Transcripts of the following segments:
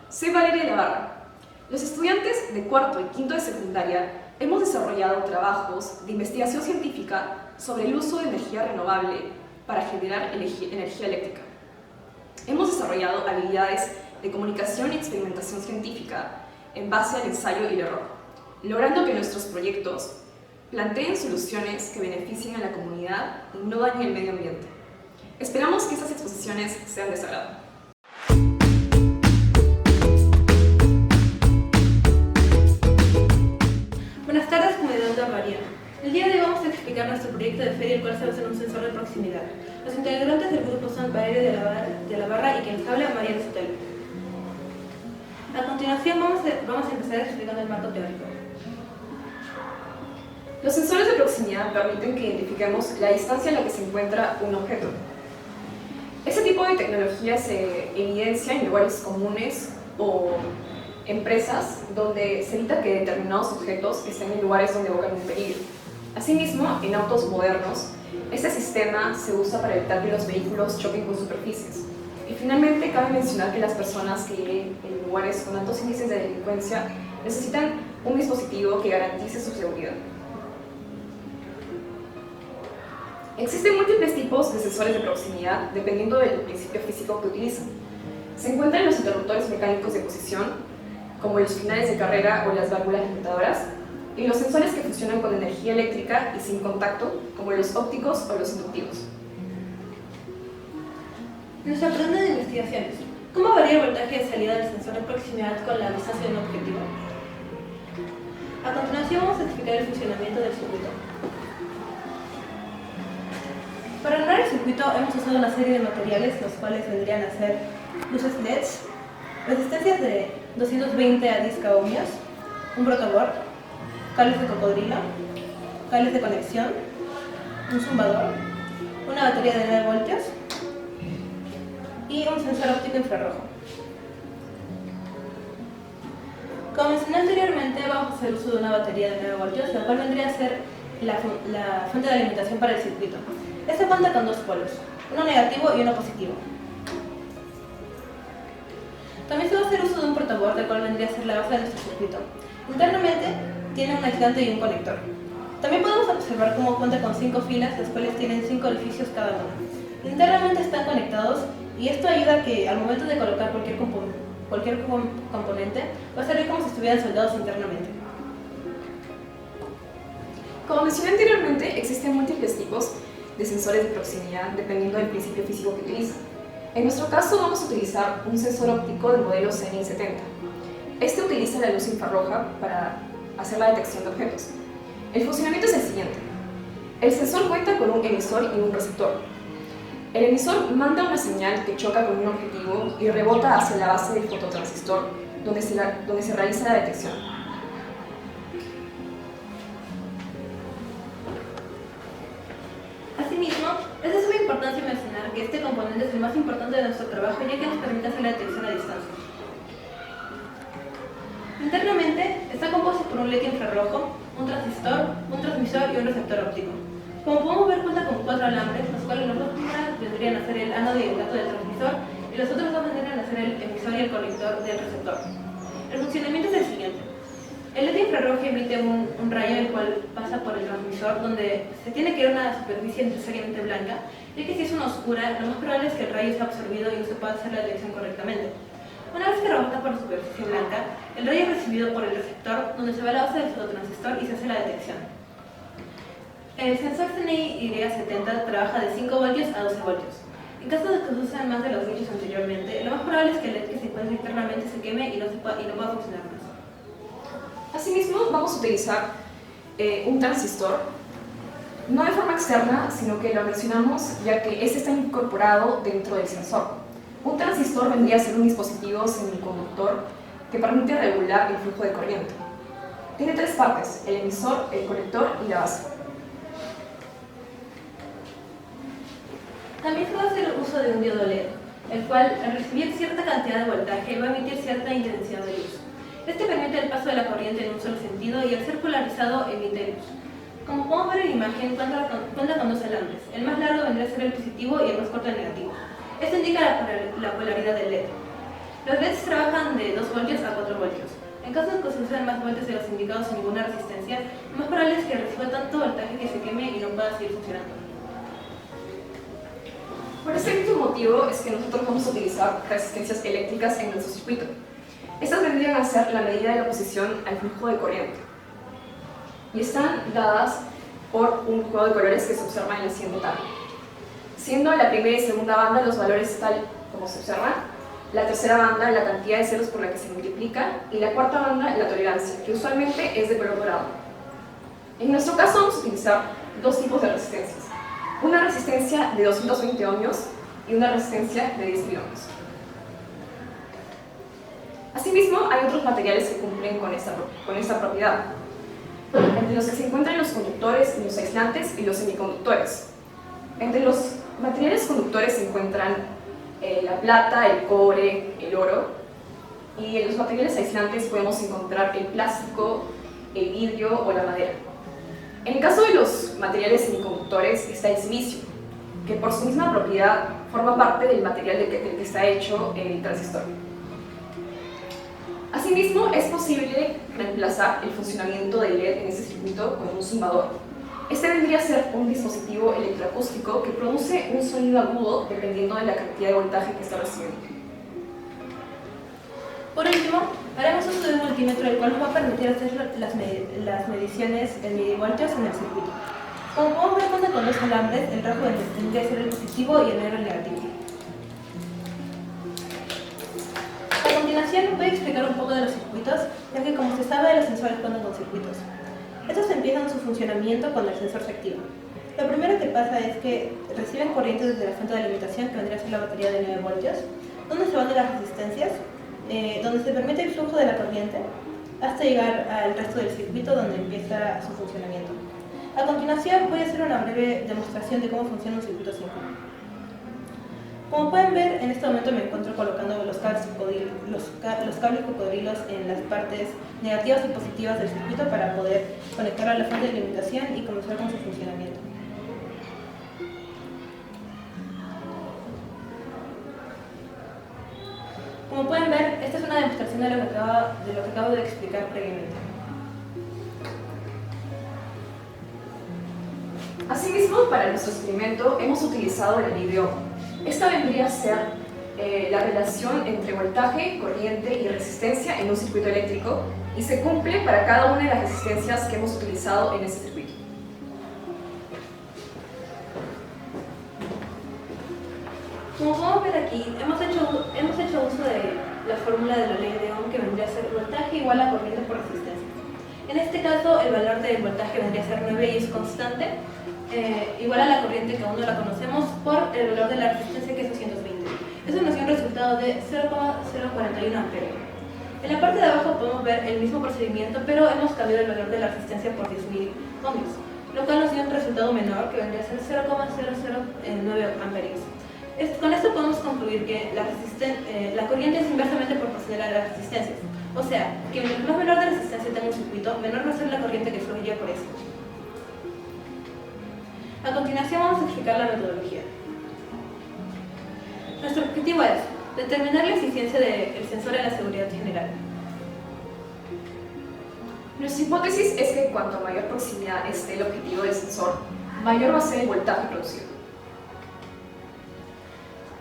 Soy Valeria de la Barra. Los estudiantes de cuarto y quinto de secundaria hemos desarrollado trabajos de investigación científica sobre el uso de energía renovable para generar energía eléctrica. Hemos desarrollado habilidades de comunicación y experimentación científica en base al ensayo y el error, logrando que nuestros proyectos planteen soluciones que beneficien a la comunidad y no dañen el medio ambiente. Esperamos que estas exposiciones sean de su agrado. Buenas tardes, comunidad Mariana. El día de hoy vamos a explicar nuestro proyecto de feria, el cual se basa en un sensor de proximidad. Los integrantes del grupo son Valeria de la Barra y quien les habla, Mariana Sotelo. A continuación vamos a empezar explicando el marco teórico. Los sensores de proximidad permiten que identifiquemos la distancia en la que se encuentra un objeto. Este tipo de tecnología se evidencia en lugares comunes o empresas donde se evita que determinados objetos estén en lugares donde evocan un peligro. Asimismo, en autos modernos, este sistema se usa para evitar que los vehículos choquen con superficies. Y finalmente, cabe mencionar que las personas que viven en lugares con altos índices de delincuencia necesitan un dispositivo que garantice su seguridad. Existen múltiples tipos de sensores de proximidad dependiendo del principio físico que utilizan. Se encuentran los interruptores mecánicos de posición, como los finales de carrera o las válvulas limitadoras, y los sensores que funcionan con energía eléctrica y sin contacto, como los ópticos o los inductivos. Nuestra pregunta de investigaciones: ¿cómo varía el voltaje de salida del sensor de proximidad con la distancia de un objetivo? A continuación vamos a explicar el funcionamiento del circuito. Para armar el circuito hemos usado una serie de materiales, los cuales vendrían a ser luces LEDs, resistencias de 220 a 10 ohmios, un protoboard, cables de cocodrilo, cables de conexión, un zumbador, una batería de 9 voltios y un sensor óptico infrarrojo. Como mencioné anteriormente, vamos a hacer uso de una batería de 9 voltios, la cual vendría a ser la fuente de alimentación para el circuito. Este cuenta con dos polos, uno negativo y uno positivo. También se va a hacer uso de un protoboard, el cual vendría a ser la base de nuestro circuito. Internamente tiene un aislante y un conector. También podemos observar cómo cuenta con 5 filas, las cuales tienen 5 orificios cada una. Internamente están conectados y esto ayuda a que al momento de colocar cualquier componente va a salir como si estuvieran soldados internamente. Como mencioné anteriormente, existen múltiples tipos de sensores de proximidad dependiendo del principio físico que utilizan. En nuestro caso vamos a utilizar un sensor óptico del modelo CNI-70. Este utiliza la luz infrarroja para hacer la detección de objetos. El funcionamiento es el siguiente. El sensor cuenta con un emisor y un receptor. El emisor manda una señal que choca con un objetivo y rebota hacia la base del fototransistor, donde se realiza la detección. Asimismo, es de suma importancia mencionar que este componente es el más importante de nuestro trabajo, ya que nos permite hacer la detección a distancia. Internamente está compuesto por un LED infrarrojo, un transistor, un transmisor y un receptor óptico. Como podemos ver, cuenta con 4 alambres, los cuales los dos primeros vendrían a ser el ánodo y el cato del transmisor, y los otros dos vendrían a ser el emisor y el colector del receptor. El funcionamiento es el siguiente. El LED infrarrojo emite un rayo el cual pasa por el transmisor, donde se tiene que ir a una superficie necesariamente blanca, ya que si es una oscura, lo más probable es que el rayo sea absorbido y no se pueda hacer la detección correctamente. Una vez que rebota por la superficie blanca, el rayo es recibido por el receptor, donde se va a la base del fototransistor y se hace la detección. El sensor CNI-70 trabaja de 5 voltios a 12 voltios. En caso de que se usen más de los dichos anteriormente, lo más probable es que el LED que se encuentre internamente se queme y no pueda funcionar más. Asimismo, vamos a utilizar un transistor, no de forma externa, sino que lo mencionamos ya que este está incorporado dentro del sensor. Un transistor vendría a ser un dispositivo semiconductor que permite regular el flujo de corriente. Tiene 3 partes: el emisor, el colector y la base. También se va a hacer uso de un diodo LED, el cual, al recibir cierta cantidad de voltaje, va a emitir cierta intensidad de luz. Este permite el paso de la corriente en un solo sentido y al ser polarizado emite luz. Como podemos ver en la imagen, cuenta con 2 alambres. El más largo vendría a ser el positivo y el más corto el negativo. Esto indica la polaridad del LED. Los LEDs trabajan de 2 voltios a 4 voltios. En caso de que se usen más voltios de los indicados sin ninguna resistencia, lo más probable es que reciba tanto voltaje que se queme y no pueda seguir funcionando. Por este mismo motivo es que nosotros vamos a utilizar resistencias eléctricas en nuestro circuito. Estas vendrían a ser la medida de la oposición al flujo de corriente y están dadas por un juego de colores que se observa en la siguiente tabla. Siendo la primera y segunda banda los valores tal como se observan, la tercera banda la cantidad de ceros por la que se multiplica y la cuarta banda la tolerancia, que usualmente es de color dorado. En nuestro caso vamos a utilizar dos tipos de resistencias, una resistencia de 220 ohmios y una resistencia de 10.000 ohmios. Asimismo, hay otros materiales que cumplen con esta propiedad, entre los que se encuentran los conductores, los aislantes y los semiconductores. Entre los materiales conductores se encuentran la plata, el cobre, el oro, y en los materiales aislantes podemos encontrar el plástico, el vidrio o la madera. En el caso de los materiales semiconductores está el silicio, que por su misma propiedad forma parte del material del que está hecho el transistor. Asimismo, es posible reemplazar el funcionamiento del LED en este circuito con un zumbador. Este vendría a ser un dispositivo electroacústico que produce un sonido agudo dependiendo de la cantidad de voltaje que está recibiendo. Por último, haremos uso de un multímetro el cual nos va a permitir hacer las mediciones en milivoltios en el circuito. Como podemos ver, cuenta con dos alambres, el rojo tendría que ser el positivo y el negro el negativo. A continuación voy a explicar un poco de los circuitos, ya que como se sabe los sensores cuentan con circuitos. Estos empiezan su funcionamiento cuando el sensor se activa. Lo primero que pasa es que reciben corriente desde la fuente de alimentación, que vendría a ser la batería de 9 voltios, donde se van de las resistencias, donde se permite el flujo de la corriente, hasta llegar al resto del circuito donde empieza su funcionamiento. A continuación voy a hacer una breve demostración de cómo funciona un circuito simple. Como pueden ver, en este momento me encuentro colocando los cables cocodrilos en las partes negativas y positivas del circuito para poder conectar a la fuente de alimentación y comenzar con su funcionamiento. Como pueden ver, esta es una demostración de lo que acabo de explicar previamente. Asimismo, para nuestro experimento hemos utilizado la ley de Ohm. Esta vendría a ser la relación entre voltaje, corriente y resistencia en un circuito eléctrico y se cumple para cada una de las resistencias que hemos utilizado en este circuito. Como podemos ver aquí, hemos hecho uso de la fórmula de la ley de Ohm, que vendría a ser voltaje igual a corriente por resistencia. En este caso, el valor del voltaje vendría a ser 9 y es constante, igual a la corriente que aún no la conocemos, por el valor de la resistencia, que es 220. Eso nos dio un resultado de 0,041 amperios. En la parte de abajo podemos ver el mismo procedimiento, pero hemos cambiado el valor de la resistencia por 10.000 ohmios, lo cual nos dio un resultado menor, que vendría a ser 0,009 amperios. Con esto podemos concluir que la corriente es inversamente proporcional a las resistencias. O sea, que mientras más valor de resistencia tenga un circuito, menor va a ser la corriente que fluye por eso. A continuación vamos a explicar la metodología. Nuestro objetivo es determinar la eficiencia del sensor en la seguridad general. Nuestra hipótesis es que cuanto mayor proximidad esté el objetivo del sensor, mayor va a ser el voltaje producido.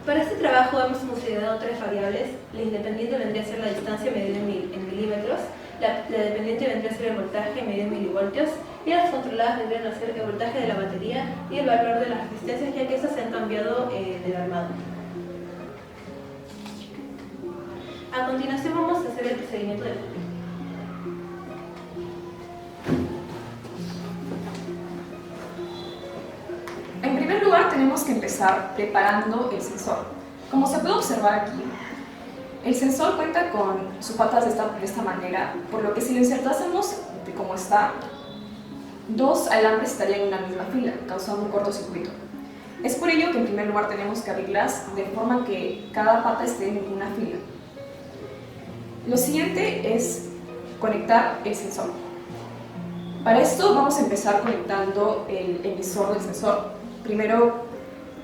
Para este trabajo hemos considerado tres variables. La independiente vendría a ser la distancia medida en milímetros, la dependiente vendría a ser el voltaje medido en milivoltios y las controladas vendrían a ser el voltaje de la batería y el valor de las resistencias, ya que estas se han cambiado del armado. A continuación vamos a hacer el procedimiento del circuito. En primer lugar, tenemos que empezar preparando el sensor. Como se puede observar aquí, el sensor cuenta con sus patas de esta manera, por lo que si lo insertásemos de como está, dos alambres estarían en una misma fila, causando un cortocircuito. Es por ello que en primer lugar tenemos que abrirlas de forma que cada pata esté en una fila. Lo siguiente es conectar el sensor. Para esto vamos a empezar conectando el emisor del sensor. Primero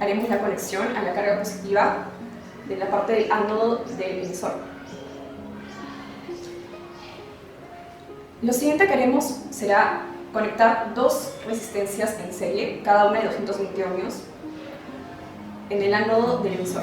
haremos la conexión a la carga positiva de la parte del ánodo del emisor. Lo siguiente que haremos será conectar dos resistencias en serie, cada una de 220 ohmios, en el ánodo del emisor.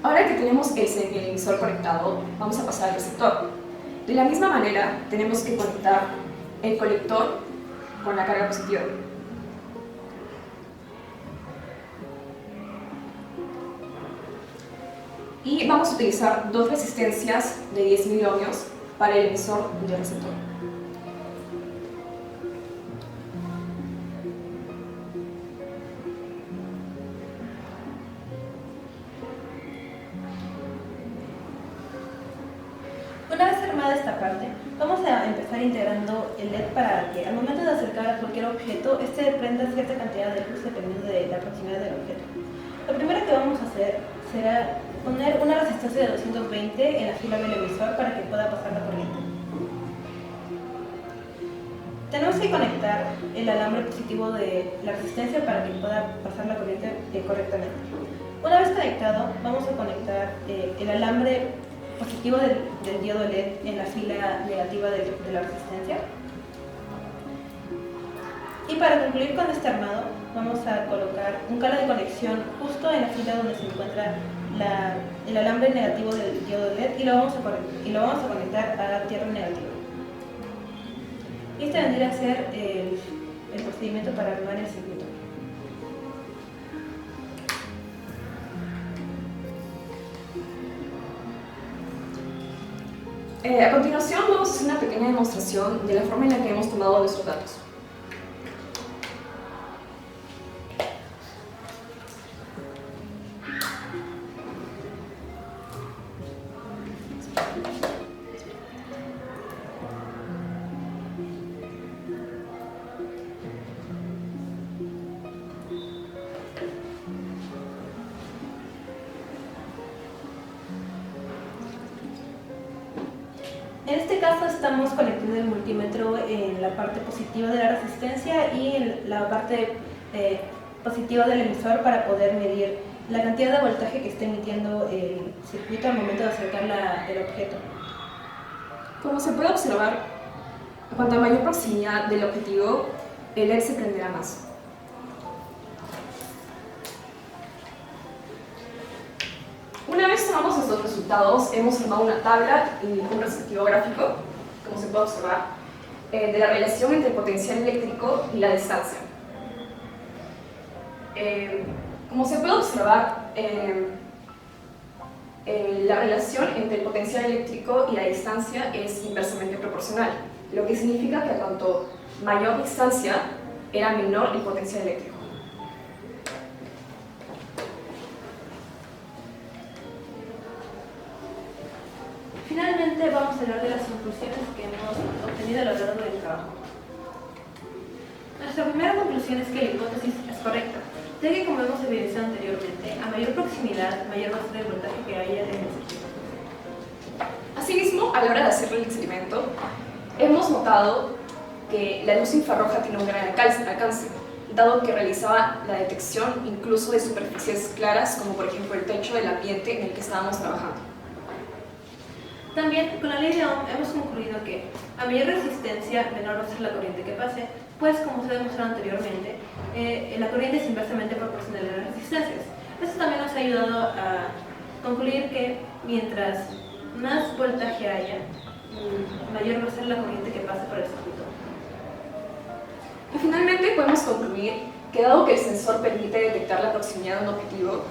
Ahora que tenemos el emisor conectado, vamos a pasar al receptor. De la misma manera, tenemos que conectar el colector con la carga positiva. Y vamos a utilizar dos resistencias de 10.000 ohmios para el emisor y el receptor. Una vez armada esta parte, vamos a empezar integrando el LED para que al momento de acercar a cualquier objeto, este prenda cierta cantidad de luz dependiendo de la proximidad del objeto. Lo primero que vamos a hacer será poner una resistencia de 220 en la fila del emisor para que pueda pasar la corriente. Tenemos que conectar el alambre positivo de la resistencia para que pueda pasar la corriente correctamente. Una vez conectado, vamos a conectar el alambre positivo del diodo LED en la fila negativa de la resistencia. Y para concluir con este armado, vamos a colocar un cable de conexión justo en la fila donde se encuentra el alambre negativo del diodo LED y lo vamos a conectar a la tierra negativa. Y este vendría a ser el procedimiento para armar el circuito. A continuación vamos a hacer una pequeña demostración de la forma en la que hemos tomado nuestros datos. En este caso estamos conectando el multímetro en la parte positiva de la resistencia y en la parte positiva del emisor para poder medir la cantidad de voltaje que esté emitiendo el circuito al momento de acercar el objeto. Como se puede observar, cuanto mayor proximidad del objetivo, el LED se prenderá más. Una vez tomamos estos resultados, hemos armado una tabla y un respectivo gráfico, como se puede observar, de la relación entre el potencial eléctrico y la distancia. Como se puede observar, la relación entre el potencial eléctrico y la distancia es inversamente proporcional, lo que significa que a cuanto mayor distancia, era menor el potencial eléctrico. Finalmente vamos a hablar de las conclusiones que hemos obtenido a lo largo del trabajo. Nuestra primera conclusión es que la hipótesis es correcta, ya que como hemos evidenciado anteriormente, a mayor proximidad, mayor va a ser el voltaje que haya en el circuito. Asimismo, a la hora de hacer el experimento, hemos notado que la luz infrarroja tiene un gran alcance, dado que realizaba la detección incluso de superficies claras, como por ejemplo el techo del ambiente en el que estábamos trabajando. También, con la ley de Ohm hemos concluido que a mayor resistencia, menor va a ser la corriente que pase, pues como se ha demostrado anteriormente, la corriente es inversamente proporcional a las resistencias. Esto también nos ha ayudado a concluir que mientras más voltaje haya, mayor va a ser la corriente que pase por el circuito. Y finalmente podemos concluir que dado que el sensor permite detectar la proximidad de un objetivo,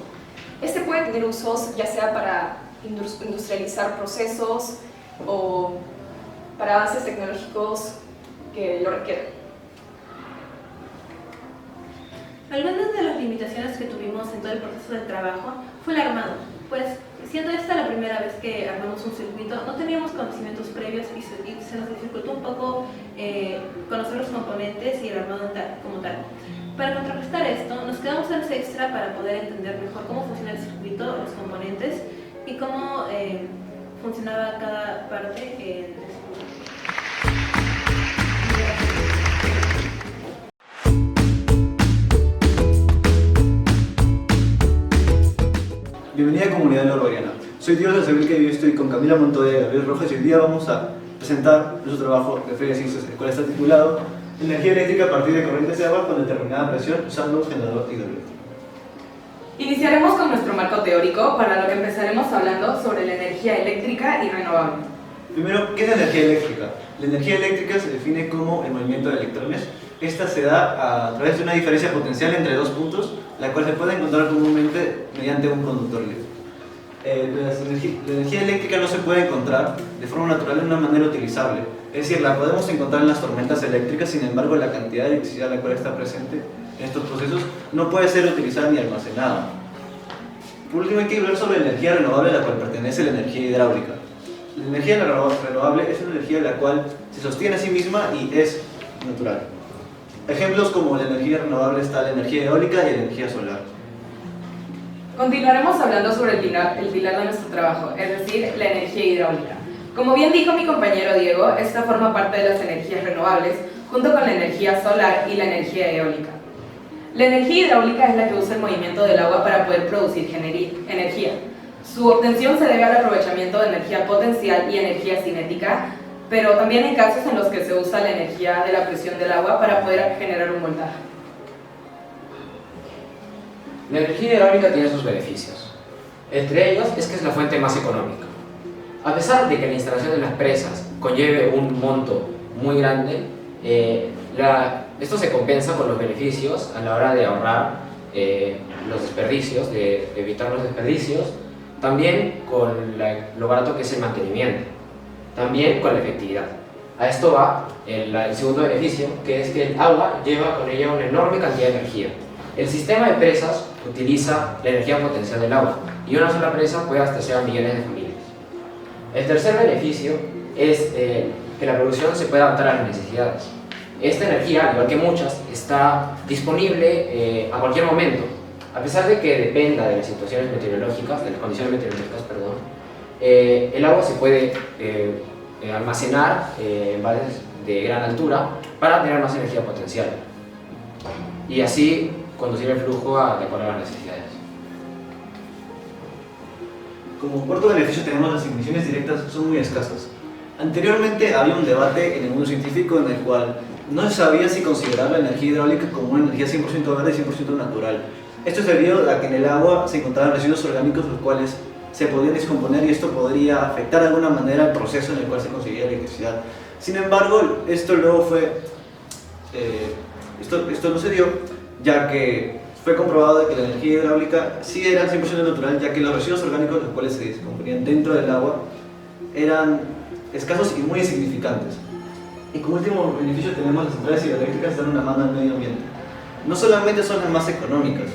este puede tener usos ya sea para industrializar procesos o para avances tecnológicos que lo requieran. Algunas de las limitaciones que tuvimos en todo el proceso de trabajo fue el armado, pues siendo esta la primera vez que armamos un circuito, no teníamos conocimientos previos y se nos dificultó un poco conocer los componentes y el armado como tal. Para contrarrestar esto, nos quedamos en ese extra para poder entender mejor cómo funciona el circuito, los componentes y cómo funcionaba cada parte en el circuito. Bienvenida comunidad lorguariana. Soy Diego Sevilla y hoy estoy con Camila Montoya y Gabriel Rojas y hoy día vamos a presentar nuestro trabajo de Feria de Ciencias, el cual está titulado Energía eléctrica a partir de corrientes de agua con determinada presión usando un generador hidráulico. Iniciaremos con nuestro marco teórico, para lo que empezaremos hablando sobre la energía eléctrica y renovable. Primero, ¿qué es la energía eléctrica? La energía eléctrica se define como el movimiento de electrones. Esta se da a través de una diferencia potencial entre dos puntos, la cual se puede encontrar comúnmente mediante un conductor libre. La energía eléctrica no se puede encontrar de forma natural de una manera utilizable, es decir, la podemos encontrar en las tormentas eléctricas, sin embargo la cantidad de electricidad la cual está presente en estos procesos no puede ser utilizada ni almacenada. Por último, hay que hablar sobre la energía renovable, a la cual pertenece la energía hidráulica. La energía renovable es una energía la cual se sostiene a sí misma y es natural. Ejemplos como la energía renovable está la energía eólica y la energía solar. Continuaremos hablando sobre el pilar de nuestro trabajo, es decir, la energía hidráulica. Como bien dijo mi compañero Diego, esta forma parte de las energías renovables, junto con la energía solar y la energía eólica. La energía hidráulica es la que usa el movimiento del agua para poder producir energía. Su obtención se debe al aprovechamiento de energía potencial y energía cinética, pero también hay casos en los que se usa la energía de la presión del agua para poder generar un voltaje. La energía hidráulica tiene sus beneficios. Entre ellos es que es la fuente más económica. A pesar de que la instalación de las presas conlleve un monto muy grande, esto se compensa con los beneficios a la hora de ahorrar los desperdicios, de evitar los desperdicios, también con lo barato que es el mantenimiento, también con la efectividad. A esto va el segundo beneficio, que es que el agua lleva con ella una enorme cantidad de energía. El sistema de presas utiliza la energía potencial del agua y una sola presa puede abastecer a millones de familias. El tercer beneficio es que la producción se puede adaptar a las necesidades. Esta energía, al igual que muchas, está disponible a cualquier momento. A pesar de que dependa de las situaciones meteorológicas, de las condiciones meteorológicas, el agua se puede almacenar en valles de gran altura para tener más energía potencial y así conducir el flujo de acuerdo a las necesidades. Como cuarto beneficio tenemos las emisiones directas son muy escasas. Anteriormente había un debate en el mundo científico en el cual no se sabía si considerar la energía hidráulica como una energía 100% verde y 100% natural. Esto es debido a que en el agua se encontraban residuos orgánicos los cuales se podían descomponer y esto podría afectar de alguna manera el proceso en el cual se conseguía electricidad. Sin embargo, esto luego fue... esto no se dio, ya que fue comprobado de que la energía hidráulica sí era 100% natural, ya que los residuos orgánicos los cuales se descomponían dentro del agua eran escasos y muy insignificantes. Y como último beneficio tenemos las centrales hidroeléctricas que dan una mano al medio ambiente. No solamente son las más económicas,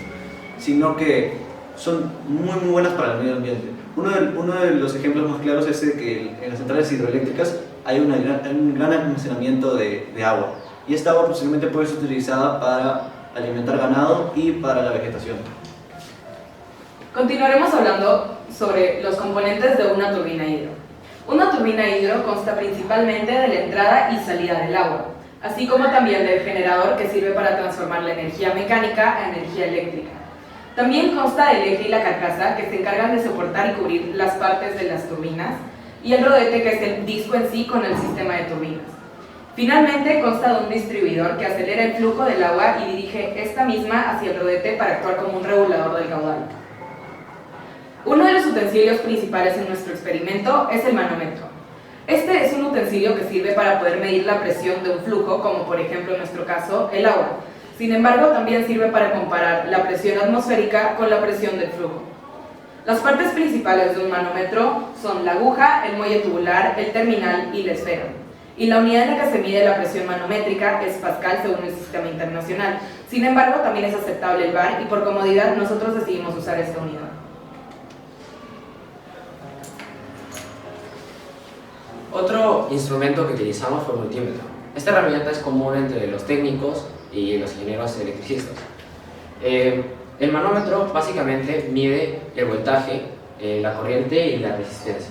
sino que son muy buenas para el medio ambiente. Uno de los ejemplos más claros es de que en las centrales hidroeléctricas hay un gran almacenamiento de agua, y esta agua posiblemente puede ser utilizada para alimentar ganado y para la vegetación. Continuaremos hablando sobre los componentes de una turbina hidro. Una turbina hidro consta principalmente de la entrada y salida del agua, así como también del generador que sirve para transformar la energía mecánica a energía eléctrica. También consta del eje y la carcasa, que se encargan de soportar y cubrir las partes de las turbinas, y el rodete, que es el disco en sí con el sistema de turbinas. Finalmente consta de un distribuidor que acelera el flujo del agua y dirige esta misma hacia el rodete para actuar como un regulador del caudal. Uno de los utensilios principales en nuestro experimento es el manómetro. Este es un utensilio que sirve para poder medir la presión de un flujo, como por ejemplo en nuestro caso el agua. Sin embargo, también sirve para comparar la presión atmosférica con la presión del flujo. Las partes principales de un manómetro son la aguja, el muelle tubular, el terminal y la esfera. Y la unidad en la que se mide la presión manométrica es Pascal según el sistema internacional. Sin embargo, también es aceptable el bar y por comodidad nosotros decidimos usar esta unidad. Otro instrumento que utilizamos fue el multímetro. Esta herramienta es común entre los técnicos y los ingenieros electricistas. El manómetro básicamente mide el voltaje, la corriente y la resistencia.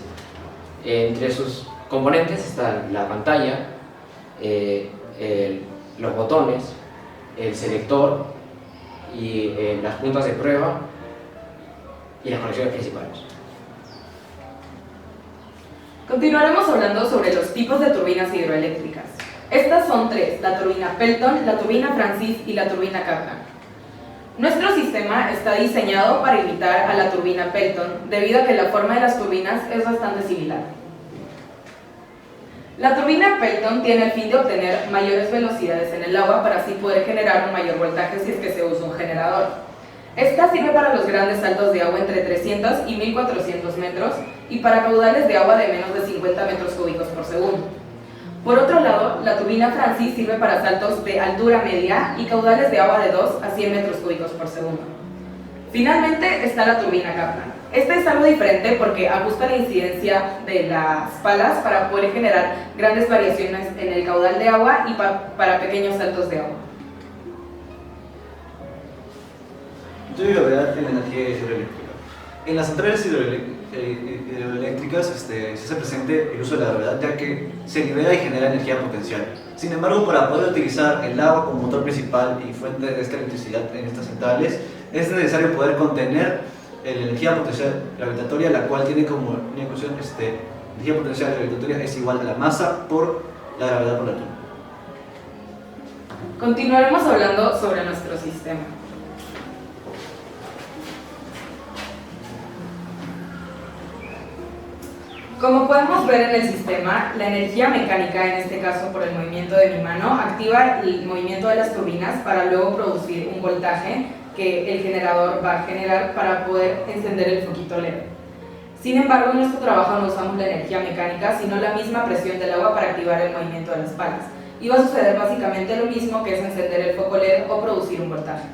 Entre sus componentes están la pantalla, los botones, el selector y las puntas de prueba y las conexiones principales. Continuaremos hablando sobre los tipos de turbinas hidroeléctricas. Estas son tres: la turbina Pelton, la turbina Francis y la turbina Kaplan. Nuestro sistema está diseñado para imitar a la turbina Pelton, debido a que la forma de las turbinas es bastante similar. La turbina Pelton tiene el fin de obtener mayores velocidades en el agua para así poder generar un mayor voltaje si es que se usa un generador. Esta sirve para los grandes saltos de agua entre 300 y 1400 metros y para caudales de agua de menos de 50 metros cúbicos por segundo. Por otro lado, la turbina Francis sirve para saltos de altura media y caudales de agua de 2 a 100 metros cúbicos por segundo. Finalmente está la turbina Kaplan. Esta es algo diferente porque ajusta la incidencia de las palas para poder generar grandes variaciones en el caudal de agua y para pequeños saltos de agua. Yo y gravedad en la energía hidroeléctrica. En las centrales hidroeléctricas se hace presente el uso de la gravedad, ya que se libera y genera energía potencial. Sin embargo, para poder utilizar el agua como motor principal y fuente de esta electricidad en estas centrales, es necesario poder contener la energía potencial gravitatoria, la cual tiene como una ecuación, energía potencial gravitatoria es igual a la masa por la gravedad por la altura. Continuaremos hablando sobre nuestro sistema. Como podemos ver en el sistema, la energía mecánica, en este caso por el movimiento de mi mano, activa el movimiento de las turbinas para luego producir un voltaje que el generador va a generar para poder encender el foquito LED. Sin embargo, en nuestro trabajo no usamos la energía mecánica, sino la misma presión del agua para activar el movimiento de las palas. Y va a suceder básicamente lo mismo, que es encender el foco LED o producir un voltaje.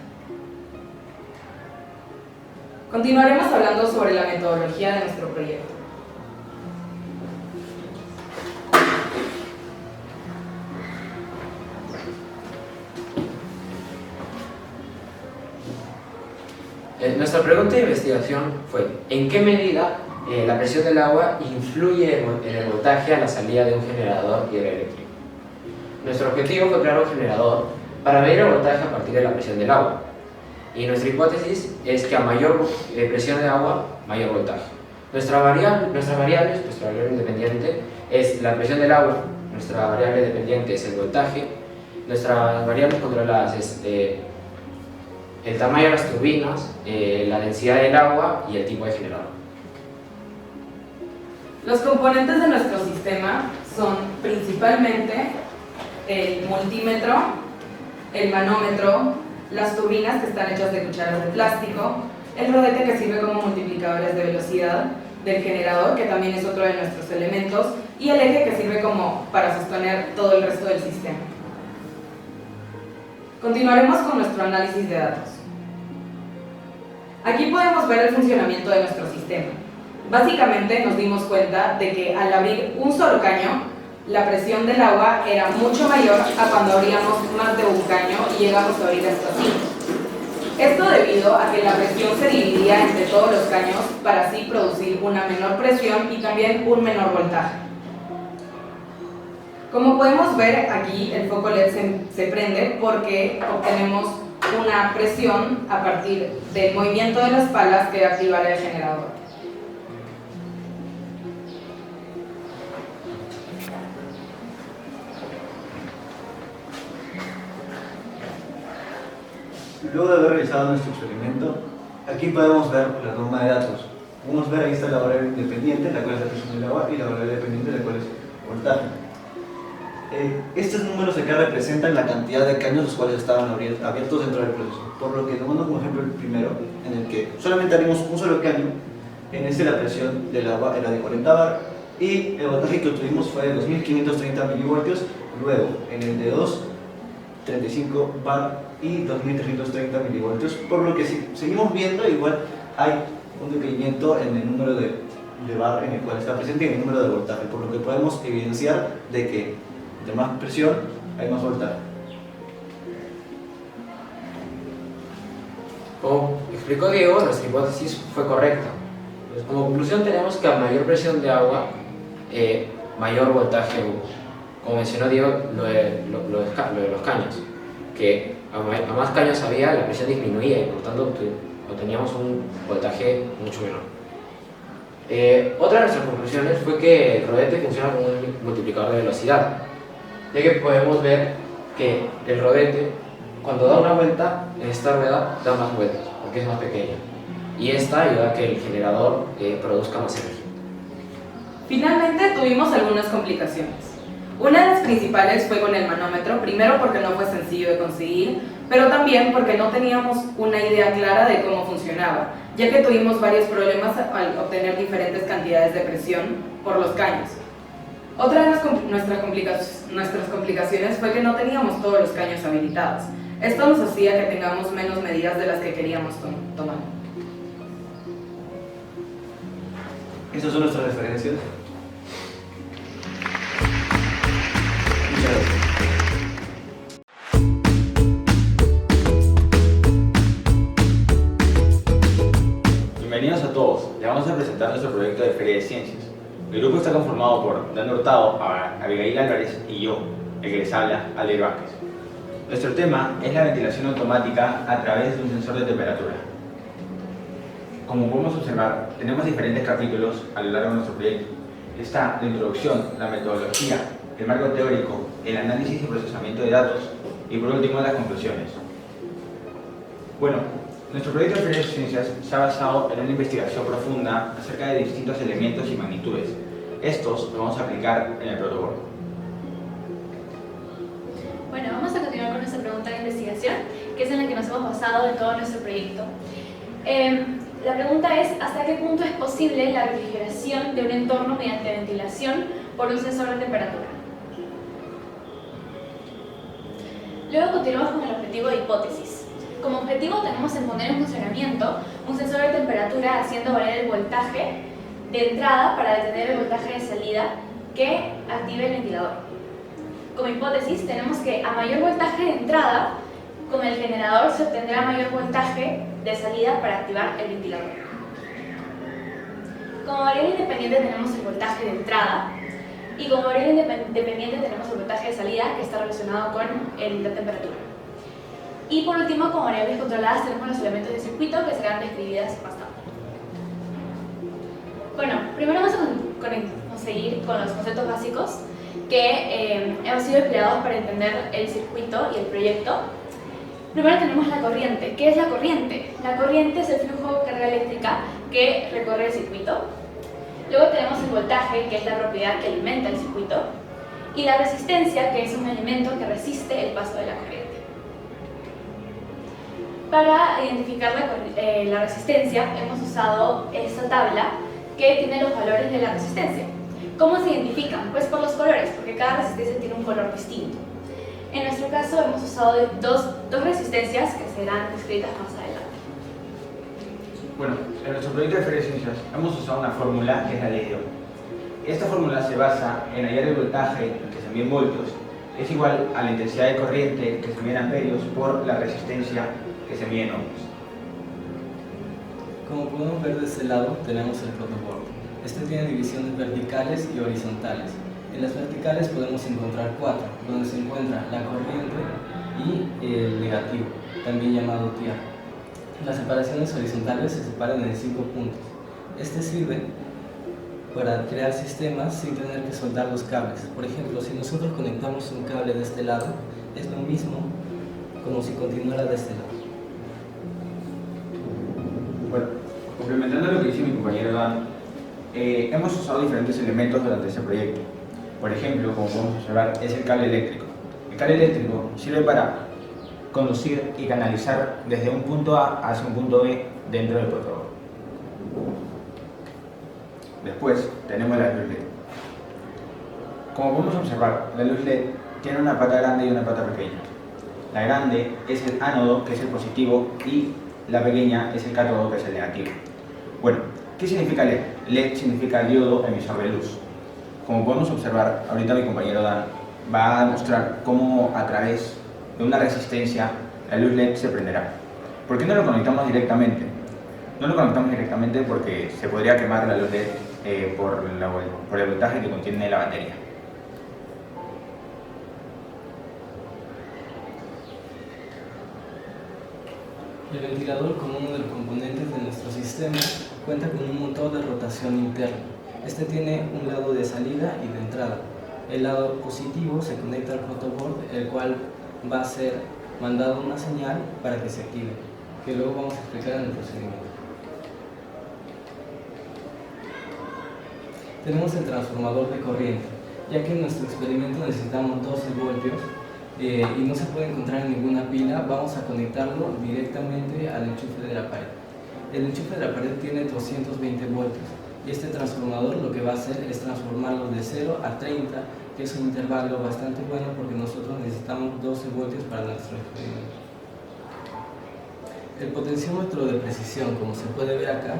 Continuaremos hablando sobre la metodología de nuestro proyecto. Nuestra pregunta de investigación fue: ¿en qué medida la presión del agua influye en el voltaje a la salida de un generador hidroeléctrico? Nuestro objetivo fue crear un generador para medir el voltaje a partir de la presión del agua, y nuestra hipótesis es que a mayor presión de agua, mayor voltaje. Nuestra variable independiente es la presión del agua, nuestra variable dependiente es el voltaje, nuestras variables controladas es el tamaño de las turbinas, la densidad del agua y el tipo de generador. Los componentes de nuestro sistema son principalmente el multímetro, el manómetro, las turbinas que están hechas de cucharas de plástico, el rodete que sirve como multiplicadores de velocidad del generador, que también es otro de nuestros elementos, y el eje que sirve como para sostener todo el resto del sistema. Continuaremos con nuestro análisis de datos. Aquí podemos ver el funcionamiento de nuestro sistema. Básicamente nos dimos cuenta de que al abrir un solo caño, la presión del agua era mucho mayor a cuando abríamos más de un caño y llegamos a abrir hasta 5. Esto debido a que la presión se dividía entre todos los caños para así producir una menor presión y también un menor voltaje. Como podemos ver aquí, el foco LED se prende porque obtenemos una presión a partir del movimiento de las palas que activará el generador. Luego de haber realizado nuestro experimento, aquí podemos ver la toma de datos. Podemos ver, ahí está la variable independiente, la cual es la presión del agua, y la variable dependiente, la cual es el voltaje. Estos números acá representan la cantidad de caños los cuales estaban abiertos dentro del proceso. Por lo que tomando como ejemplo el primero, en el que solamente abrimos un solo caño, en este la presión del agua era de 40 bar y el voltaje que obtuvimos fue de 2530 milivoltios. Luego, en el de 2, 35 bar y 2330 milivoltios. Por lo que si seguimos viendo, igual hay un decaimiento en el número de bar en el cual está presente y en el número de voltaje. Por lo que podemos evidenciar de que de más presión hay más voltaje. Como explicó Diego, nuestra hipótesis fue correcta. Pues como conclusión tenemos que a mayor presión de agua, mayor voltaje hubo. Como mencionó Diego, lo de los caños, que a más caños había, la presión disminuía y por tanto obteníamos un voltaje mucho menor. Otra de nuestras conclusiones fue que el rodete funciona como un multiplicador de velocidad, ya que podemos ver que el rodete, cuando da una vuelta, esta rueda da más vueltas, porque es más pequeña, y esta ayuda a que el generador produzca más energía. Finalmente tuvimos algunas complicaciones. Una de las principales fue con el manómetro, primero porque no fue sencillo de conseguir, pero también porque no teníamos una idea clara de cómo funcionaba, ya que tuvimos varios problemas al obtener diferentes cantidades de presión por los caños. Otra de nuestras complicaciones fue que no teníamos todos los caños habilitados. Esto nos hacía que tengamos menos medidas de las que queríamos tomar. Estas son nuestras referencias. Muchas gracias. Bienvenidos a todos, les vamos a presentar nuestro proyecto de Feria de Ciencias. El grupo está conformado por Dan Hurtado, Abigail Álvarez y yo, el que les habla, Alder Vázquez. Nuestro tema es la ventilación automática a través de un sensor de temperatura. Como podemos observar, tenemos diferentes capítulos a lo largo de nuestro proyecto. Está la introducción, la metodología, el marco teórico, el análisis y procesamiento de datos y por último las conclusiones. Bueno, nuestro proyecto de Feria de Ciencias se ha basado en una investigación profunda acerca de distintos elementos y magnitudes. Estos los vamos a aplicar en el protocolo. Bueno, vamos a continuar con nuestra pregunta de investigación, que es en la que nos hemos basado en todo nuestro proyecto. La pregunta es, ¿hasta qué punto es posible la refrigeración de un entorno mediante ventilación por un sensor de temperatura? Luego continuamos con el objetivo de hipótesis. Como objetivo tenemos en poner en funcionamiento un sensor de temperatura haciendo variar el voltaje de entrada para detener el voltaje de salida que active el ventilador. Como hipótesis tenemos que a mayor voltaje de entrada, con el generador se obtendrá mayor voltaje de salida para activar el ventilador. Como variable independiente tenemos el voltaje de entrada y como variable dependiente tenemos el voltaje de salida que está relacionado con la temperatura. Y por último, como variables controladas tenemos los elementos de circuito que serán describidas más tarde. Bueno, primero vamos a seguir con los conceptos básicos que han sido empleados para entender el circuito y el proyecto. Primero tenemos la corriente. ¿Qué es la corriente? La corriente es el flujo de carga eléctrica que recorre el circuito. Luego tenemos el voltaje, que es la propiedad que alimenta el circuito. Y la resistencia, que es un elemento que resiste el paso de la corriente. Para identificar la resistencia hemos usado esta tabla que tiene los valores de la resistencia. ¿Cómo se identifican? Pues por los colores, porque cada resistencia tiene un color distinto. En nuestro caso hemos usado dos resistencias que serán descritas más adelante. Bueno, en nuestro proyecto de Feria de Ciencias hemos usado una fórmula que es la ley de Ohm. Esta fórmula se basa en hallar el voltaje, que se mide en voltios, es igual a la intensidad de corriente, que se mide en amperios, por la resistencia, que se mide en ohms. Como podemos ver de este lado, tenemos el protoboard. Este tiene divisiones verticales y horizontales. En las verticales podemos encontrar 4, donde se encuentra la corriente y el negativo, también llamado tierra. Las separaciones horizontales se separan en 5 puntos. Este sirve para crear sistemas sin tener que soldar los cables. Por ejemplo, si nosotros conectamos un cable de este lado, es lo mismo como si continuara de este lado. Bueno, complementando lo que dice mi compañero Dan, hemos usado diferentes elementos durante este proyecto. Por ejemplo, como podemos observar, es el cable eléctrico. El cable eléctrico sirve para conducir y canalizar desde un punto A hacia un punto B dentro del protocolo. Después tenemos la luz LED. Como podemos observar, la luz LED tiene una pata grande y una pata pequeña. La grande es el ánodo, que es el positivo, y la pequeña es el cátodo, que es el negativo. Bueno, ¿qué significa LED? LED significa diodo emisor de luz. Como podemos observar, ahorita mi compañero Dan va a demostrar cómo a través de una resistencia la luz LED se prenderá. ¿Por qué no lo conectamos directamente? No lo conectamos directamente porque se podría quemar la luz LED por el voltaje que contiene la batería. El ventilador, como uno de los componentes de nuestro sistema, cuenta con un motor de rotación interno. Este tiene un lado de salida y de entrada. El lado positivo se conecta al protoboard, el cual va a ser mandado una señal para que se active, que luego vamos a explicar en el procedimiento. Tenemos el transformador de corriente, ya que en nuestro experimento necesitamos 12 voltios y no se puede encontrar en ninguna pila. Vamos a conectarlo directamente al enchufe de la pared. El enchufe de la pared tiene 220 voltios y este transformador lo que va a hacer es transformarlo de 0 a 30, que es un intervalo bastante bueno porque nosotros necesitamos 12 voltios para nuestro experimento. El potenciómetro de precisión, como se puede ver acá,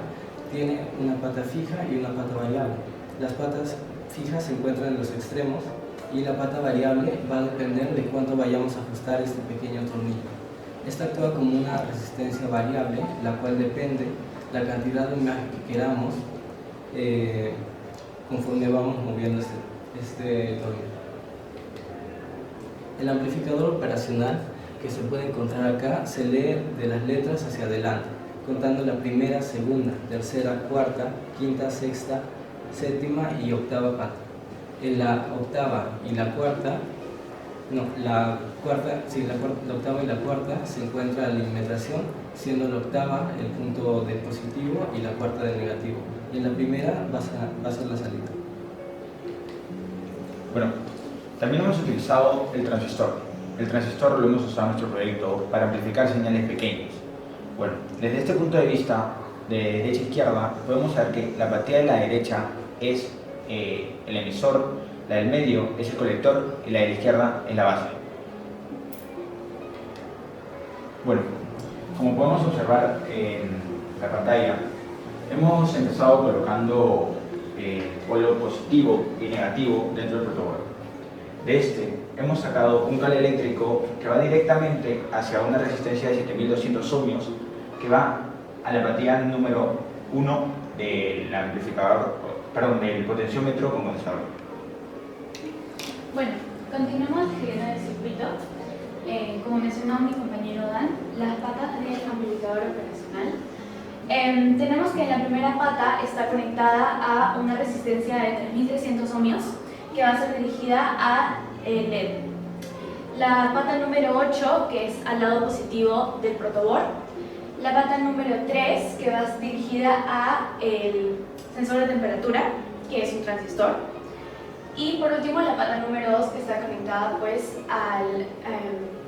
tiene una pata fija y una pata variable. Las patas fijas se encuentran en los extremos y la pata variable va a depender de cuánto vayamos a ajustar este pequeño tornillo. Esta actúa como una resistencia variable, la cual depende la cantidad de imagen que queramos conforme vamos moviendo este tornillo. El amplificador operacional que se puede encontrar acá se lee de las letras hacia adelante, contando la primera, segunda, tercera, cuarta, quinta, sexta, séptima y octava pata. En la octava y la cuarta, la octava y la cuarta se encuentra la alimentación, siendo la octava el punto de positivo y la cuarta de negativo. Y en la primera va a ser la salida. Bueno, también hemos utilizado el transistor. El transistor lo hemos usado en nuestro proyecto para amplificar señales pequeñas. Bueno, desde este punto de vista, de derecha a izquierda, podemos ver que la batería de la derecha es el emisor, la del medio es el colector y la de la izquierda es la base. Bueno, como podemos observar en la pantalla, hemos empezado colocando polo positivo y negativo dentro del protoboard. De este hemos sacado un cable eléctrico que va directamente hacia una resistencia de 7200 ohmios que va a la batería número 1 del amplificador, perdón, del potenciómetro con condensador. Bueno, continuemos describiendo el circuito. Como mencionó mi compañero Dan, las patas del amplificador operacional. Tenemos que la primera pata está conectada a una resistencia de 3300 ohmios que va a ser dirigida a LED. La pata número 8, que es al lado positivo del protoboard. La pata número 3, que va dirigida a el sensor de temperatura, que es un transistor. Y por último, la pata número 2, que está conectada pues al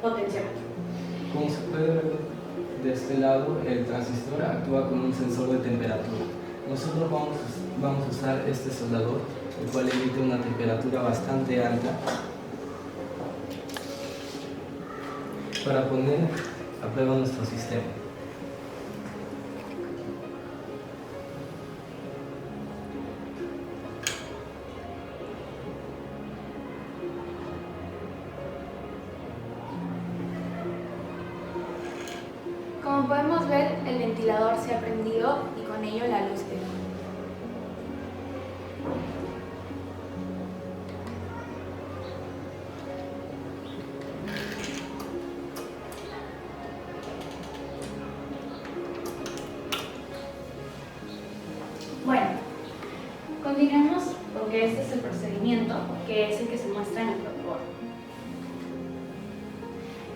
potenciómetro. Como se puede ver de este lado, el transistor actúa como un sensor de temperatura. Nosotros vamos a usar este soldador, el cual emite una temperatura bastante alta, para poner a prueba nuestro sistema. Como podemos ver, el ventilador se ha prendido y con ello la luz de luz. Bueno, continuemos porque este es el procedimiento, que es el que se muestra en el protocolo.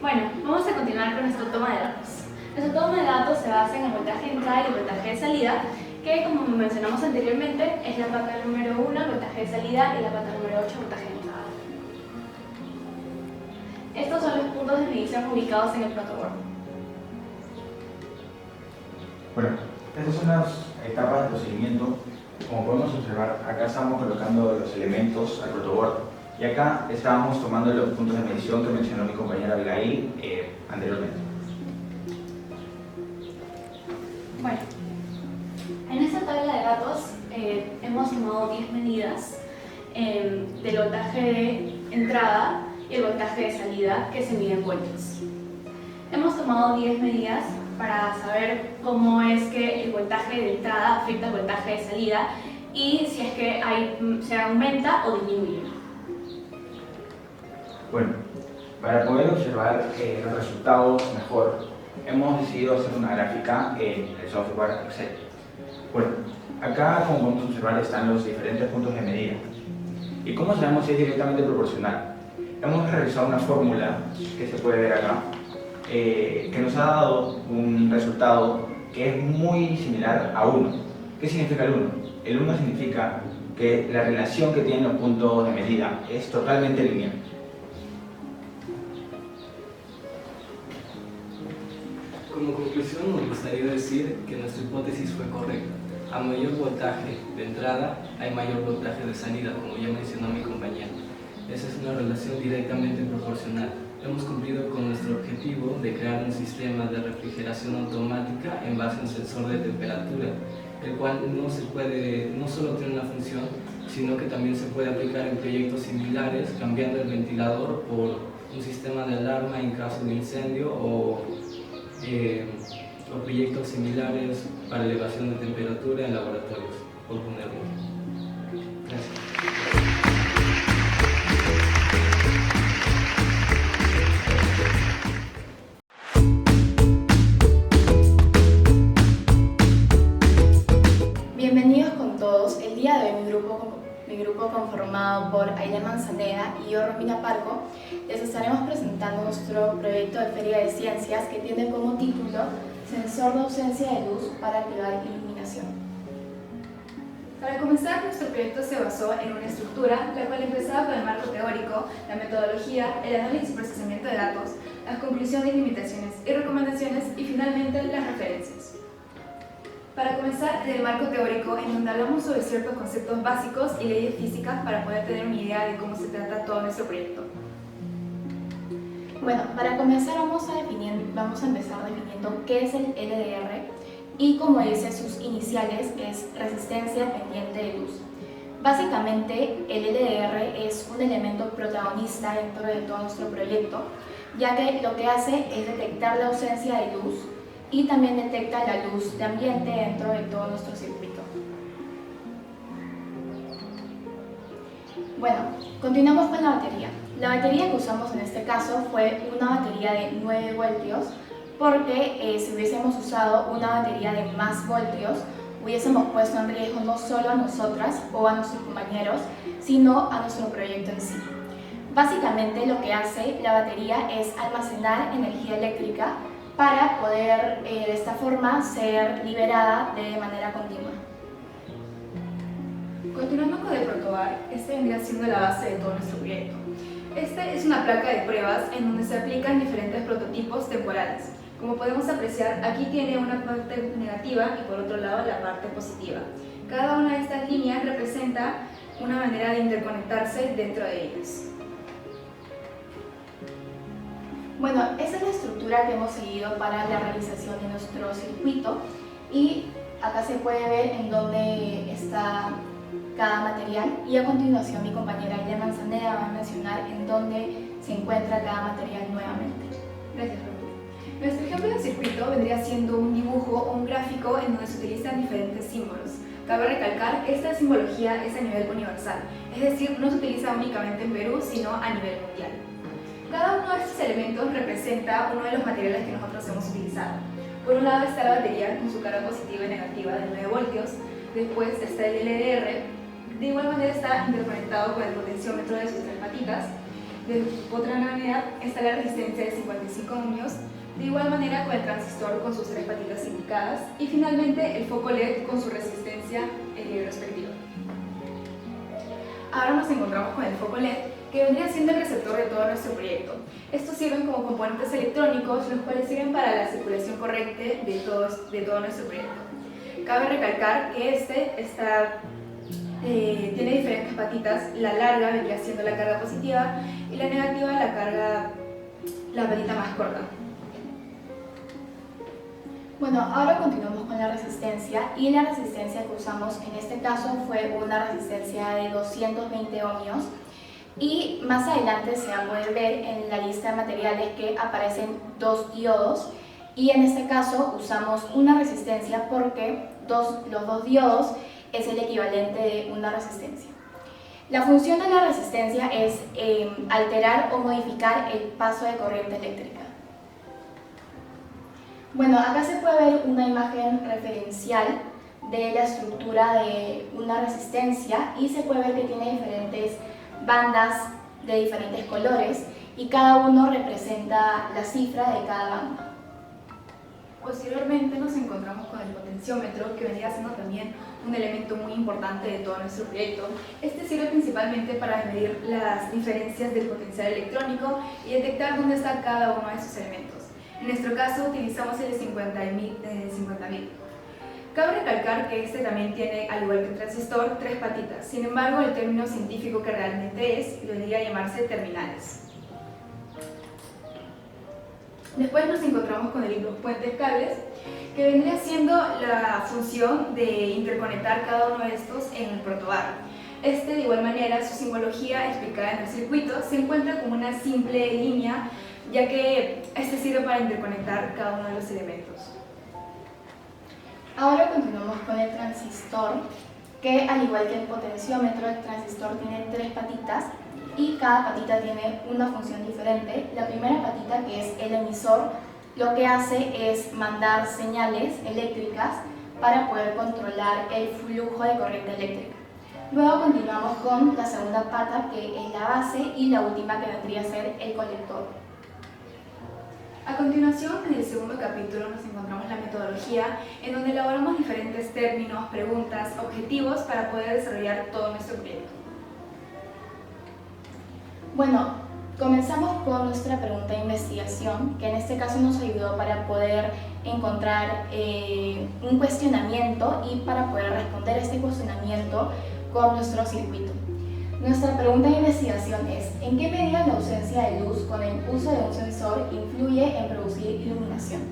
Bueno, vamos a continuar con nuestra toma de datos. Nuestra toma de datos se basa en el voltaje de entrada y el voltaje de salida, que como mencionamos anteriormente, es la pata número 1, el voltaje de salida, y la pata número 8, el voltaje de entrada. Estos son los puntos de medición ubicados en el protoboard. Bueno, estas son las etapas del procedimiento. Como podemos observar, acá estamos colocando los elementos al protoboard y acá estábamos tomando los puntos de medición que mencionó mi compañera Abigail anteriormente. Bueno, en esta tabla de datos hemos tomado 10 medidas del voltaje de entrada y el voltaje de salida que se mide en voltios. Hemos tomado 10 medidas para saber cómo es que el voltaje de entrada afecta al voltaje de salida y si es que se aumenta o disminuye. Bueno, para poder observar los resultados mejor, hemos decidido hacer una gráfica en el software Excel. Bueno, acá como podemos observar están los diferentes puntos de medida. ¿Y cómo sabemos si es directamente proporcional? Hemos realizado una fórmula que se puede ver acá, que nos ha dado un resultado que es muy similar a 1. ¿Qué significa el 1? El 1 significa que la relación que tienen los puntos de medida es totalmente lineal. Como conclusión, nos gustaría decir que nuestra hipótesis fue correcta. A mayor voltaje de entrada, hay mayor voltaje de salida, como ya mencionó mi compañero. Esa es una relación directamente proporcional. Hemos cumplido con nuestro objetivo de crear un sistema de refrigeración automática en base a un sensor de temperatura, el cual no solo tiene una función, sino que también se puede aplicar en proyectos similares, cambiando el ventilador por un sistema de alarma en caso de incendio o proyectos similares para elevación de temperatura en laboratorios, por poner uno. Gracias. Bienvenidos con todos. El día de hoy mi grupo conformado por Aile Manzaneda y yo, Romina Parco, les estaremos presentando nuestro proyecto de Feria de Ciencias que tiene como título Sensor de ausencia de luz para activar iluminación. Para comenzar, nuestro proyecto se basó en una estructura, la cual empezaba con el marco teórico, la metodología, el análisis y procesamiento de datos, la conclusión de limitaciones y recomendaciones y finalmente las referencias. Para comenzar, en el marco teórico, en donde hablamos sobre ciertos conceptos básicos y leyes físicas para poder tener una idea de cómo se trata todo nuestro proyecto. Bueno, para comenzar vamos a empezar definiendo qué es el LDR y, como dice sus iniciales, es resistencia pendiente de luz. Básicamente, el LDR es un elemento protagonista dentro de todo nuestro proyecto, ya que lo que hace es detectar la ausencia de luz y también detecta la luz de ambiente dentro de todo nuestro circuito. Bueno, continuamos con la batería. La batería que usamos en este caso fue una batería de 9 voltios porque si hubiésemos usado una batería de más voltios hubiésemos puesto en riesgo no solo a nosotras o a nuestros compañeros, sino a nuestro proyecto en sí. Básicamente lo que hace la batería es almacenar energía eléctrica para poder de esta forma ser liberada de manera continua. Continuando con el protobar, este vendría siendo la base de todo nuestro proyecto. Este es una placa de pruebas en donde se aplican diferentes prototipos temporales. Como podemos apreciar, aquí tiene una parte negativa y por otro lado la parte positiva. Cada una de estas líneas representa una manera de interconectarse dentro de ellas. Bueno, esa es la estructura que hemos seguido para la realización de nuestro circuito y acá se puede ver en dónde está cada material y a continuación mi compañera Aile Manzaneda va a mencionar en dónde se encuentra cada material nuevamente. Gracias, Romina. Nuestro ejemplo de circuito vendría siendo un dibujo o un gráfico en donde se utilizan diferentes símbolos. Cabe recalcar que esta simbología es a nivel universal, es decir, no se utiliza únicamente en Perú, sino a nivel mundial. Cada uno de estos elementos representa uno de los materiales que nosotros hemos utilizado. Por un lado está la batería con su carga positiva y negativa de 9 voltios, después está el LDR, de igual manera está interconectado con el potenciómetro de sus 3 patitas, de otra manera está la resistencia de 55 ohmios, de igual manera con el transistor con sus 3 patitas indicadas y finalmente el foco LED con su resistencia respectiva. Ahora nos encontramos con el foco LED, que vendría siendo el receptor de todo nuestro proyecto. Estos sirven como componentes electrónicos, los cuales sirven para la circulación correcta de todo nuestro proyecto. Cabe recalcar que tiene diferentes patitas, la larga vendría siendo la carga positiva y la negativa la patita más corta. Bueno, ahora continuamos con la resistencia y la resistencia que usamos en este caso fue una resistencia de 220 ohmios. Y más adelante se va a poder ver en la lista de materiales que aparecen 2 diodos y en este caso usamos una resistencia porque los 2 diodos es el equivalente de una resistencia. La función de la resistencia es alterar o modificar el paso de corriente eléctrica. Bueno, acá se puede ver una imagen referencial de la estructura de una resistencia y se puede ver que tiene diferentes bandas de diferentes colores y cada uno representa la cifra de cada banda. Posteriormente nos encontramos con el potenciómetro, que vendría siendo también un elemento muy importante de todo nuestro proyecto. Este sirve principalmente para medir las diferencias del potencial electrónico y detectar dónde está cada uno de esos elementos. En nuestro caso utilizamos el de 50.000. Cabe recalcar que este también tiene, al igual que el transistor, 3 patitas. Sin embargo, el término científico que realmente es debería llamarse terminales. Después nos encontramos con los puentes cables, que vendría siendo la función de interconectar cada uno de estos en el protobar. De igual manera, su simbología explicada en el circuito se encuentra como una simple línea, ya que este sirve para interconectar cada uno de los elementos. Ahora continuamos con el transistor, que al igual que el potenciómetro, el transistor tiene 3 patitas y cada patita tiene una función diferente. La primera patita, que es el emisor, lo que hace es mandar señales eléctricas para poder controlar el flujo de corriente eléctrica. Luego continuamos con la segunda pata, que es la base, y la última, que vendría a ser el colector. A continuación, en el segundo capítulo nos encontramos la metodología, en donde elaboramos diferentes términos, preguntas, objetivos para poder desarrollar todo nuestro proyecto. Bueno, comenzamos con nuestra pregunta de investigación, que en este caso nos ayudó para poder encontrar un cuestionamiento y para poder responder a este cuestionamiento con nuestro circuito. Nuestra pregunta de investigación es: ¿en qué medida la ausencia de luz con el uso de un sensor influye en producir iluminación?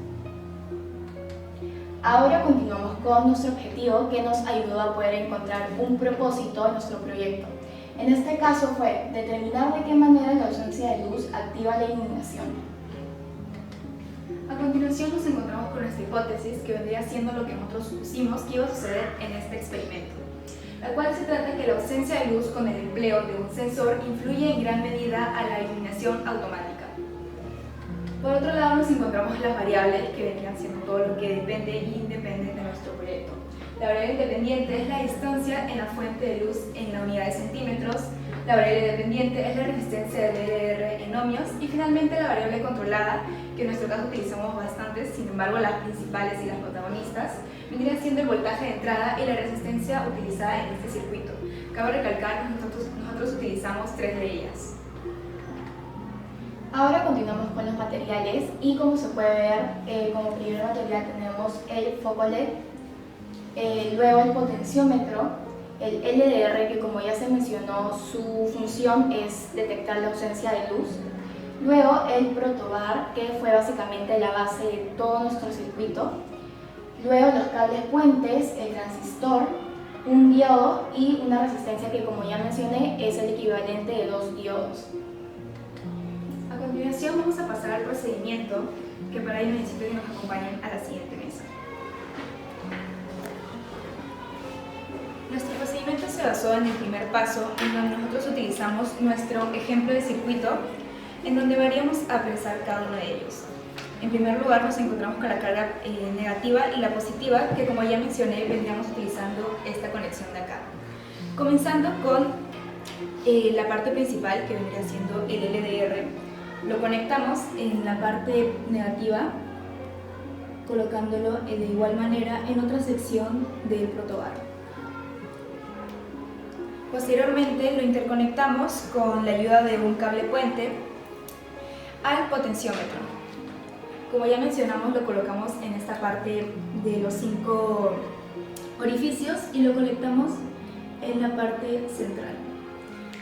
Ahora continuamos con nuestro objetivo, que nos ayudó a poder encontrar un propósito en nuestro proyecto. En este caso fue determinar de qué manera la ausencia de luz activa la iluminación. A continuación nos encontramos con nuestra hipótesis, que vendría siendo lo que nosotros supusimos que iba a suceder en este experimento, la cual se trata que la ausencia de luz con el empleo de un sensor influye en gran medida a la iluminación automática. Por otro lado nos encontramos las variables, que vendrían siendo todo lo que depende e independe de nuestro proyecto. La variable independiente es la distancia en la fuente de luz en la unidad de centímetros, la variable dependiente es la resistencia del LDR en ohmios y finalmente la variable controlada, que en nuestro caso utilizamos bastantes, sin embargo las principales y las protagonistas, vendrían siendo el voltaje de entrada y la resistencia utilizada en este circuito. Cabe recalcar que nosotros utilizamos 3 de ellas. Ahora continuamos con los materiales y como se puede ver, como primer material tenemos el foco LED, luego el potenciómetro, el LDR, que como ya se mencionó, su función es detectar la ausencia de luz, luego el protobar, que fue básicamente la base de todo nuestro circuito, luego los cables puentes, el transistor, un diodo y una resistencia que, como ya mencioné, es el equivalente de 2 diodos. A continuación vamos a pasar al procedimiento, que para ello necesito que nos acompañen a la siguiente mesa. Nuestro procedimiento se basó en el primer paso, en donde nosotros utilizamos nuestro ejemplo de circuito, en donde variamos a apresar cada uno de ellos. En primer lugar nos encontramos con la carga negativa y la positiva, que como ya mencioné vendríamos utilizando esta conexión de acá. Comenzando con la parte principal, que vendría siendo el LDR, lo conectamos en la parte negativa, colocándolo de igual manera en otra sección del protobar. Posteriormente lo interconectamos con la ayuda de un cable puente al potenciómetro. Como ya mencionamos, lo colocamos en esta parte de los 5 orificios y lo conectamos en la parte central.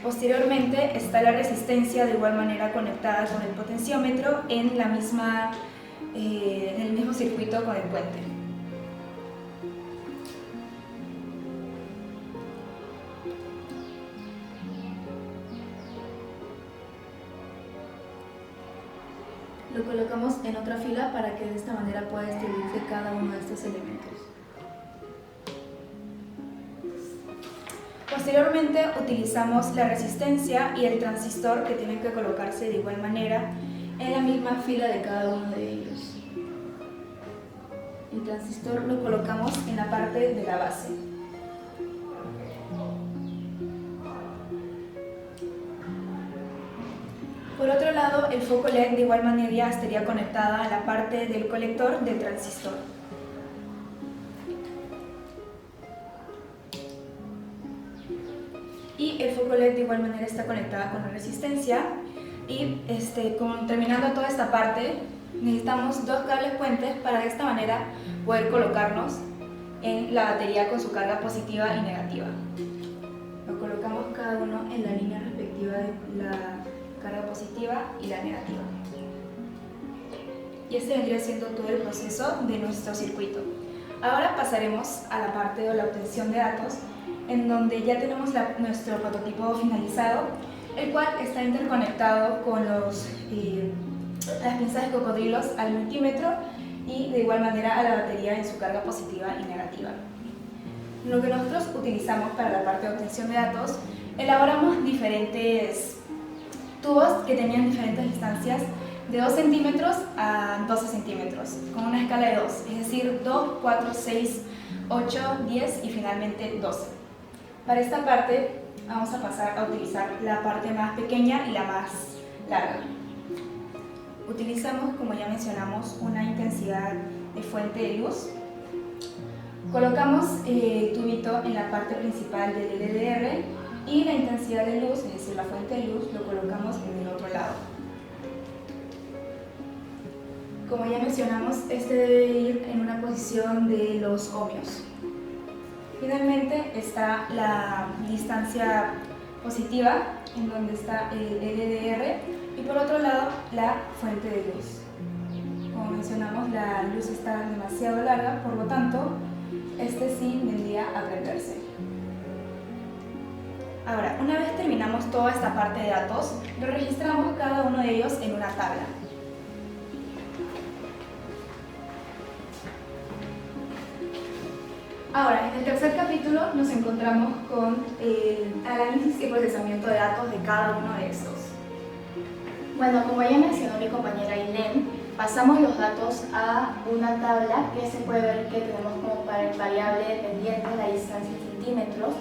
Posteriormente está la resistencia de igual manera conectada con el potenciómetro en el mismo circuito con el puente. Lo colocamos en otra fila para que de esta manera pueda distribuirse cada uno de estos elementos. Posteriormente utilizamos la resistencia y el transistor, que tienen que colocarse de igual manera en la misma fila de cada uno de ellos. El transistor lo colocamos en la parte de la base. Por otro lado, el foco LED de igual manera estaría conectada a la parte del colector del transistor. Y el foco LED de igual manera está conectada con la resistencia. Y terminando toda esta parte, necesitamos dos cables puentes para de esta manera poder colocarnos en la batería con su carga positiva y negativa. Lo colocamos cada uno en la línea respectiva de la carga positiva y la negativa. Y este vendría siendo todo el proceso de nuestro circuito. Ahora pasaremos a la parte de la obtención de datos, en donde ya tenemos nuestro prototipo finalizado, el cual está interconectado con las pinzas de cocodrilos al multímetro y de igual manera a la batería en su carga positiva y negativa. Lo que nosotros utilizamos para la parte de obtención de datos, elaboramos diferentes tubos que tenían diferentes distancias de 2 centímetros a 12 centímetros, con una escala de 2, es decir, 2, 4, 6, 8, 10 y finalmente 12. Para esta parte vamos a pasar a utilizar la parte más pequeña y la más larga. Utilizamos, como ya mencionamos, una intensidad de fuente de luz. Colocamos el tubito en la parte principal del LDR y la intensidad de luz, es decir, la fuente de luz, lo colocamos en el otro lado. Como ya mencionamos, este debe ir en una posición de los ohmios. Finalmente está la distancia positiva, en donde está el LDR, y por otro lado la fuente de luz. Como mencionamos, la luz está demasiado larga, por lo tanto, este sí vendría a prenderse. Ahora, una vez terminamos toda esta parte de datos, lo registramos cada uno de ellos en una tabla. Ahora, en el tercer capítulo nos encontramos con el análisis y procesamiento de datos de cada uno de estos. Bueno, como ya mencionó mi compañera Ailén, pasamos los datos a una tabla que se puede ver que tenemos como variable dependiente la distancia en centímetros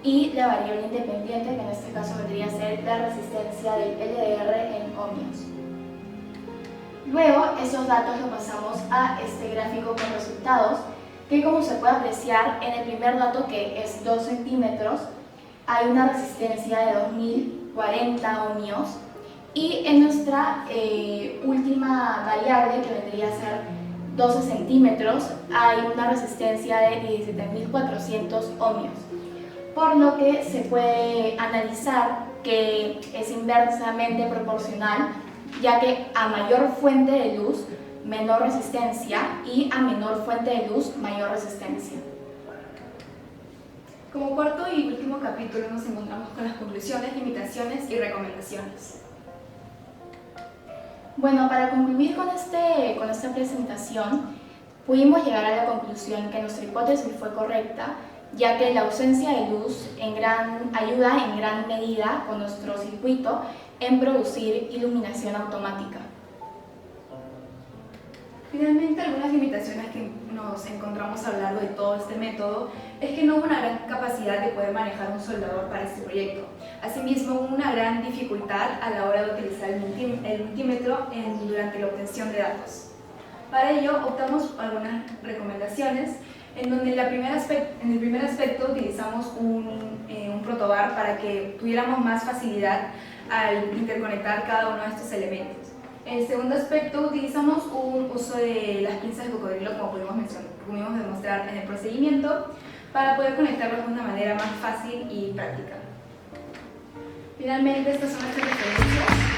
y la variable independiente, que en este caso vendría a ser la resistencia del LDR en ohmios. Luego, esos datos los pasamos a este gráfico con resultados, que como se puede apreciar en el primer dato, que es 2 centímetros, hay una resistencia de 2040 ohmios, y en nuestra última variable, que vendría a ser 12 centímetros, hay una resistencia de 17.400 ohmios, por lo que se puede analizar que es inversamente proporcional, ya que a mayor fuente de luz, menor resistencia, y a menor fuente de luz, mayor resistencia. Como cuarto y último capítulo nos encontramos con las conclusiones, limitaciones y recomendaciones. Bueno, para concluir con esta presentación, pudimos llegar a la conclusión que nuestra hipótesis fue correcta, ya que la ausencia de luz ayuda en gran medida con nuestro circuito en producir iluminación automática. Finalmente, algunas limitaciones que nos encontramos a lo largo de todo este método es que no hubo una gran capacidad de poder manejar un soldador para este proyecto. Asimismo, hubo una gran dificultad a la hora de utilizar el multímetro durante la obtención de datos. Para ello, optamos por algunas recomendaciones, en donde en el primer aspecto utilizamos un protobar para que tuviéramos más facilidad al interconectar cada uno de estos elementos. En el segundo aspecto, utilizamos un uso de las pinzas de cocodrilo, como pudimos demostrar en el procedimiento, para poder conectarlos de una manera más fácil y práctica. Finalmente, estas son nuestras referencias.